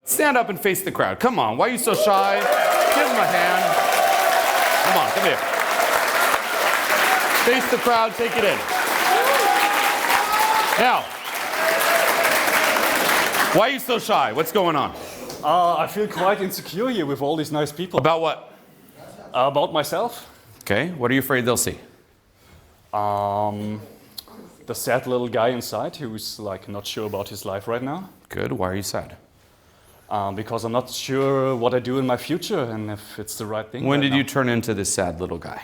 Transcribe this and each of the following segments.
Stand up and face the crowd. Come on, why are you so shy? Give him a hand. Come on, come here. Face the crowd, take it in. Now, why are you so shy? What's going on? I feel quite insecure here with all these nice people. About what? About myself. Okay, what are you afraid they'll see? The sad little guy inside who's like not sure about his life right now. Good, why are you sad? Because I'm not sure what I do in my future and if it's the right thing. When did you turn into this sad little guy?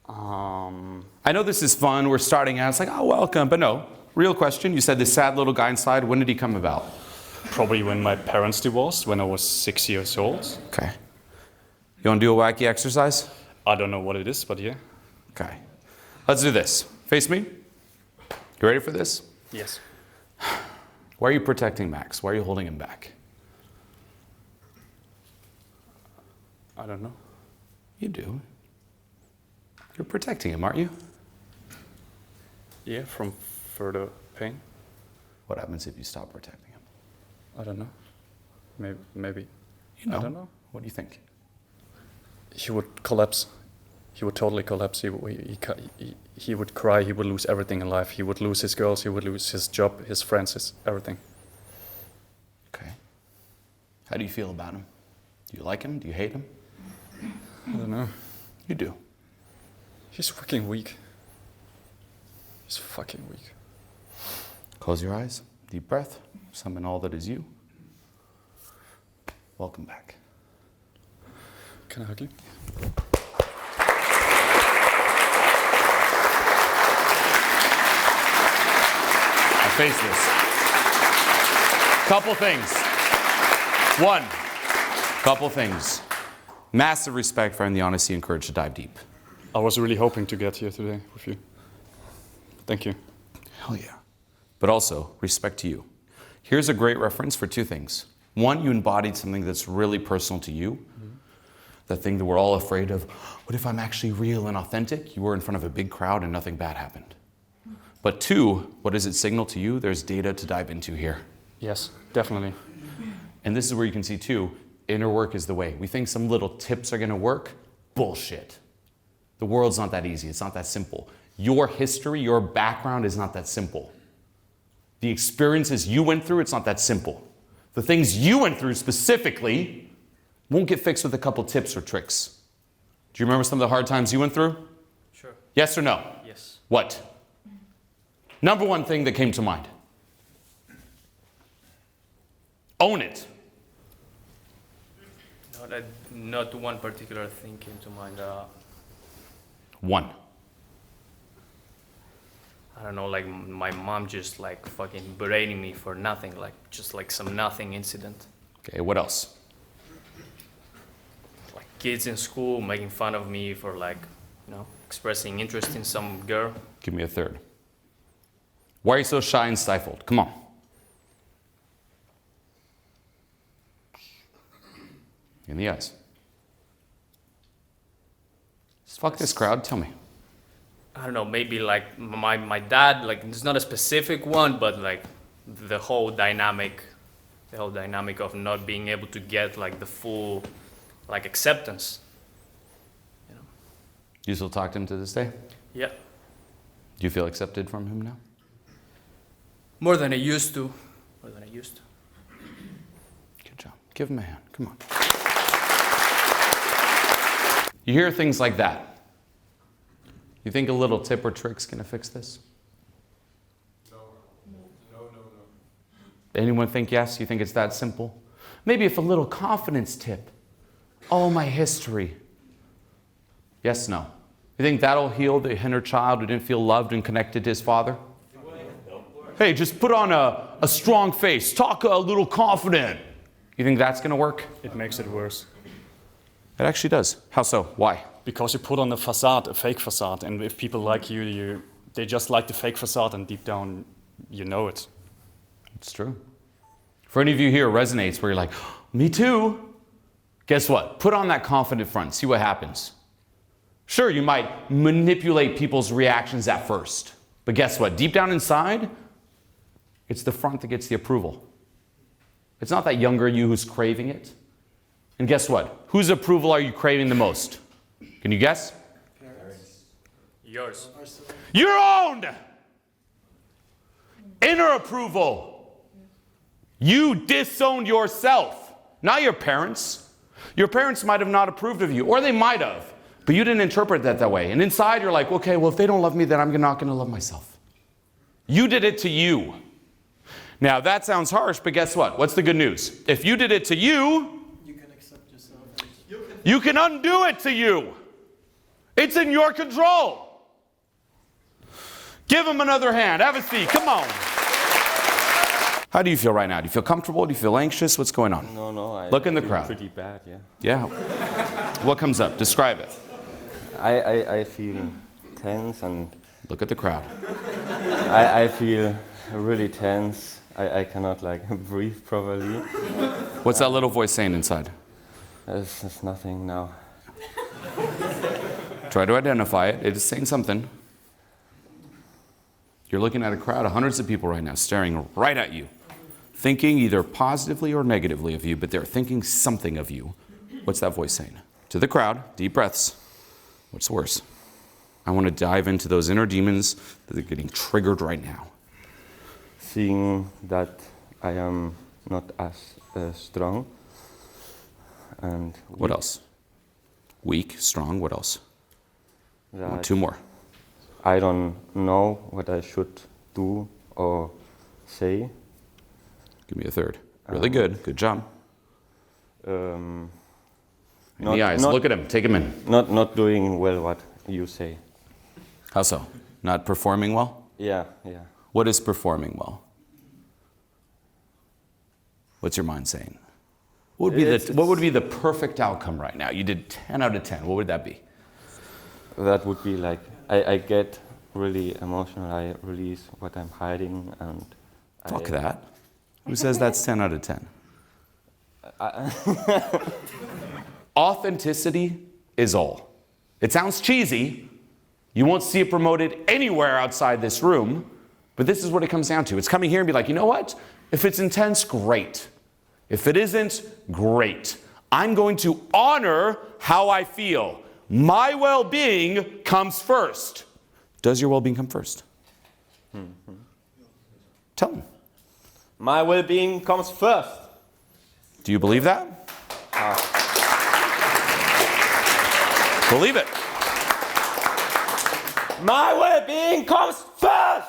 I know this is fun, we're starting out, it's like, oh, welcome, but no. Real question, you said this sad little guy inside, when did he come about? Probably when my parents divorced, when I was 6 years old. Okay. You want to do a wacky exercise? I don't know what it is, but yeah. Okay. Let's do this. Face me. You ready for this? Yes. Why are you protecting Max? Why are you holding him back? I don't know. You do. You're protecting him, aren't you? Yeah, from further pain. What happens if you stop protecting him? I don't know. Maybe. You know. I don't know. What do you think? He would collapse. He would totally collapse. He would cry. He would lose everything in life. He would lose his girls. He would lose his job, his friends, his everything. Okay. How do you feel about him? Do you like him? Do you hate him? I don't know. You do. He's fucking weak. He's fucking weak. Close your eyes. Deep breath. Summon all that is you. Welcome back. Can I hug you? Face this. Couple things. One, couple things. Massive respect for having the honesty and courage to dive deep. I was really hoping to get here today with you. Thank you. Hell yeah. But also, respect to you. Here's a great reference for two things. One, you embodied something that's really personal to you. Mm-hmm. That thing that we're all afraid of. What if I'm actually real and authentic? You were in front of a big crowd and nothing bad happened. But two, what does it signal to you? There's data to dive into here. Yes, definitely. And this is where you can see too, inner work is the way. We think some little tips are gonna work. Bullshit. The world's not that easy, it's not that simple. Your history, your background is not that simple. The experiences you went through, it's not that simple. The things you went through specifically won't get fixed with a couple tips or tricks. Do you remember some of the hard times you went through? Sure. Yes or no? Yes. What? Number one thing that came to mind. Own it. Not one particular thing came to mind. One. I don't know, like my mom just like fucking berating me for nothing, like just like some nothing incident. Okay, what else? Like kids in school making fun of me for like, you know, expressing interest in some girl. Give me a third. Why are you so shy and stifled? Come on. In the eyes. Fuck this crowd, tell me. I don't know, maybe like my dad, like it's not a specific one, but like the whole dynamic of not being able to get like the full like acceptance. You know? You still talk to him to this day? Yeah. Do you feel accepted from him now? More than I used to. Good job. Give him a hand. Come on. You hear things like that. You think a little tip or trick's gonna fix this? No. Anyone think yes? You think it's that simple? Maybe if a little confidence tip. Oh, my history. Yes, no. You think that'll heal the inner child who didn't feel loved and connected to his father? Hey, just put on a strong face. Talk a little confident. You think that's gonna work? It makes it worse. It actually does. How so? Why? Because you put on a facade, a fake facade, and if people like you, they just like the fake facade, and deep down, you know it. It's true. For any of you here, it resonates where you're like, me too. Guess what? Put on that confident front. See what happens. Sure, you might manipulate people's reactions at first. But guess what? Deep down inside, it's the front that gets the approval. It's not that younger you who's craving it. And guess what? Whose approval are you craving the most? Can you guess? Yours. Your own! Inner approval. You disowned yourself, not your parents. Your parents might have not approved of you, or they might have, but you didn't interpret that way. And inside you're like, okay, well, if they don't love me, then I'm not going to love myself. You did it to you. Now, that sounds harsh, but guess what? What's the good news? If you did it to you, you can accept yourself. you can undo it to you. It's in your control. Give him another hand. Have a seat. Come on. How do you feel right now? Do you feel comfortable? Do you feel anxious? What's going on? No, I Look in the feel crowd. pretty bad, yeah. Yeah. What comes up? Describe it. I feel tense and Look at the crowd. I feel really tense. I cannot like breathe properly. What's that little voice saying inside? There's nothing now. Try to identify it. It is saying something. You're looking at a crowd of hundreds of people right now staring right at you, thinking either positively or negatively of you, but they're thinking something of you. What's that voice saying? To the crowd, deep breaths. What's worse? I want to dive into those inner demons that are getting triggered right now. Seeing that I am not as strong and What else? Weak, strong, what else? that Two more. I don't know what I should do or say. Give me a third. Really good. Good job. Um, In the eyes. Look at him. Take him in. not doing well what you say. How so? Not performing well? Yeah. What is performing well? What's your mind saying? What would be the perfect outcome right now? You did 10 out of 10. What would that be? That would be like, I get really emotional, I release what I'm hiding and Fuck that. Who says that's 10 out of 10? Authenticity is all. It sounds cheesy. You won't see it promoted anywhere outside this room, but this is what it comes down to. It's coming here and be like, you know what? If it's intense, great. If it isn't, great. I'm going to honor how I feel. My well-being comes first. Does your well-being come first? Tell them. my well-being comes first. Do you believe that? Believe it. My well-being comes first!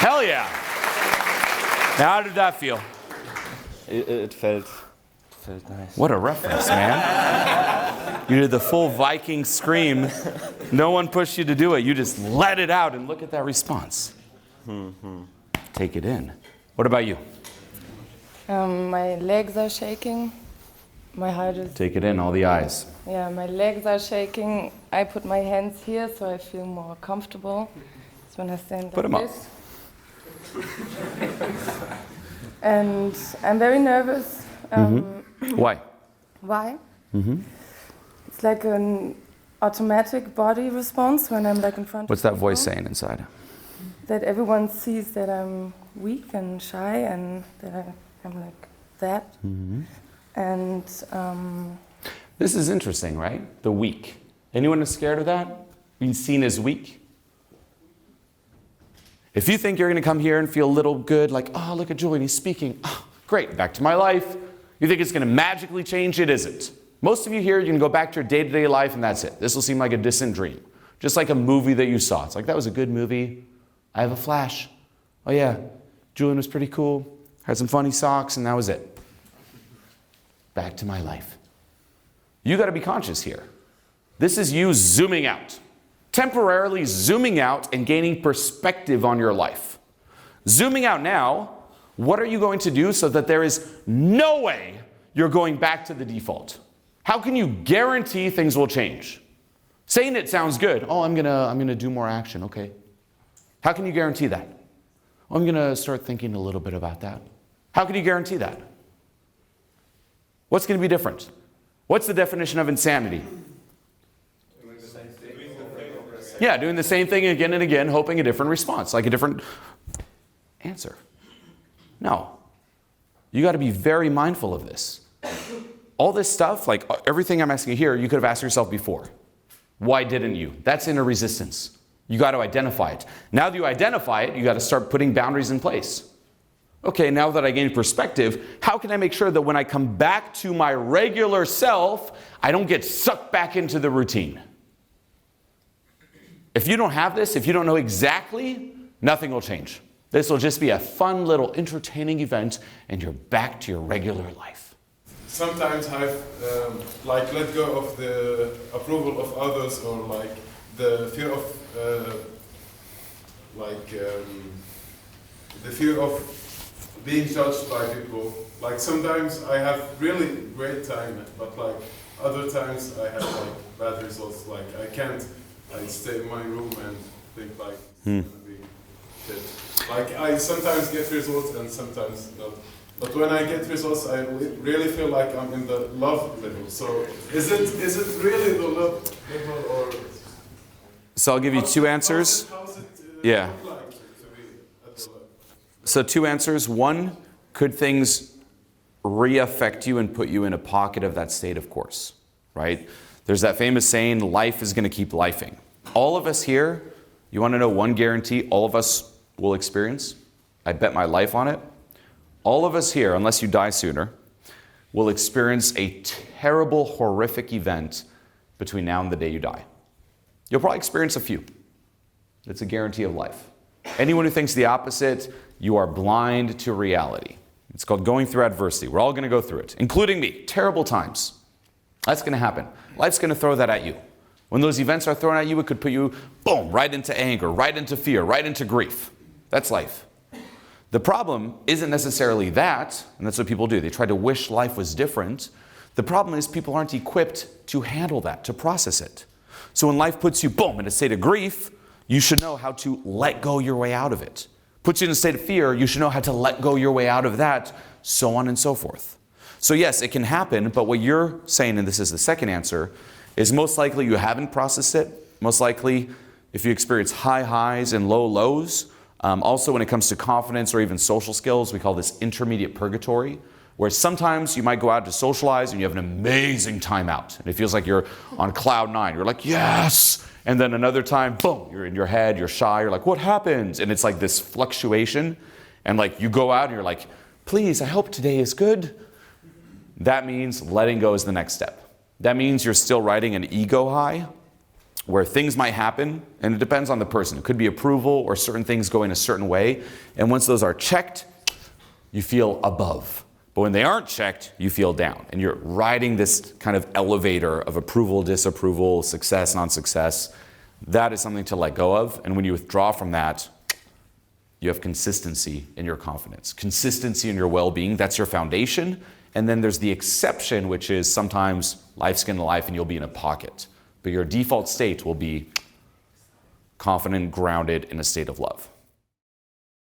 Hell yeah. Now, how did that feel? It felt nice. What a reference, man. You did the full Viking scream. No one pushed you to do it. You just let it out and look at that response. Take it in. What about you? My legs are shaking. My heart is... Take it in, all the eyes. Yeah, my legs are shaking. I put my hands here so I feel more comfortable. So when I stand Put 'em like up. this. And I'm very nervous. Why? Why? It's like an automatic body response when I'm like in front What's of that voice people. saying inside? That everyone sees that I'm weak and shy and that I'm like that. And This is interesting, right? The weak. Anyone is scared of that? Being seen as weak? If you think you're going to come here and feel a little good, like, oh, look at Julien, he's speaking. Oh, great, back to my life. You think it's going to magically change? It isn't. Most of you here, you can go back to your day-to-day life and that's it. This will seem like a distant dream. Just like a movie that you saw. It's like, that was a good movie. I have a flash. Oh yeah, Julien was pretty cool. Had some funny socks and that was it. Back to my life. You got to be conscious here. This is you zooming out. Temporarily zooming out and gaining perspective on your life. Zooming out now, what are you going to do so that there is no way you're going back to the default? How can you guarantee things will change? Saying it sounds good. Oh, I'm gonna do more action. Okay. How can you guarantee that? I'm gonna start thinking a little bit about that. How can you guarantee that? What's gonna be different? What's the definition of insanity? Yeah, doing the same thing again and again, hoping a different response, like a different answer. No. You got to be very mindful of this. All this stuff, like everything I'm asking you here, you could have asked yourself before. Why didn't you? That's inner resistance. You got to identify it. Now that you identify it, you got to start putting boundaries in place. Okay, now that I gained perspective, how can I make sure that when I come back to my regular self, I don't get sucked back into the routine? If you don't have this, if you don't know exactly, nothing will change. This will just be a fun little entertaining event and you're back to your regular life. Sometimes I've like let go of the approval of others, or like the fear of the fear of being judged by people. Like sometimes I have really great time, but like other times I have like bad results. Like I stay in my room and think like it's gonna be shit. Like I sometimes get results and sometimes not. But when I get results, I really feel like I'm in the love level. So is it really the love level, or? So I'll give you two answers. How's it Yeah. look like to be at the love? So two answers. One, could things re-affect you and put you in a pocket of that state? Of course, right? There's that famous saying, life is going to keep lifing. All of us here, you want to know one guarantee all of us will experience? I bet my life on it. All of us here, unless you die sooner, will experience a terrible, horrific event between now and the day you die. You'll probably experience a few. It's a guarantee of life. Anyone who thinks the opposite, you are blind to reality. It's called going through adversity. We're all going to go through it, including me. Terrible times. That's going to happen. Life's going to throw that at you. When those events are thrown at you, it could put you, boom, right into anger, right into fear, right into grief. That's life. The problem isn't necessarily that, and that's what people do. They try to wish life was different. The problem is people aren't equipped to handle that, to process it. So when life puts you, boom, in a state of grief, you should know how to let go your way out of it. Puts you in a state of fear, you should know how to let go your way out of that, so on and so forth. So yes, it can happen, but what you're saying, and this is the second answer, is most likely you haven't processed it. Most likely, if you experience high highs and low lows, also when it comes to confidence or even social skills, we call this intermediate purgatory, where sometimes you might go out to socialize and you have an amazing time out. And it feels like you're on cloud nine. You're like, yes! And then another time, boom, you're in your head, you're shy, you're like, what happened? And it's like this fluctuation. And like you go out and you're like, please, I hope today is good. That means letting go is the next step. That means you're still riding an ego high, where things might happen, and it depends on the person. It could be approval or certain things going a certain way. And once those are checked, you feel above. But when they aren't checked, you feel down. And you're riding this kind of elevator of approval, disapproval, success, non-success. That is something to let go of. And when you withdraw from that, you have consistency in your confidence. Consistency in your well-being, that's your foundation. And then there's the exception, which is sometimes life's going to life and you'll be in a pocket. But your default state will be confident, grounded in a state of love.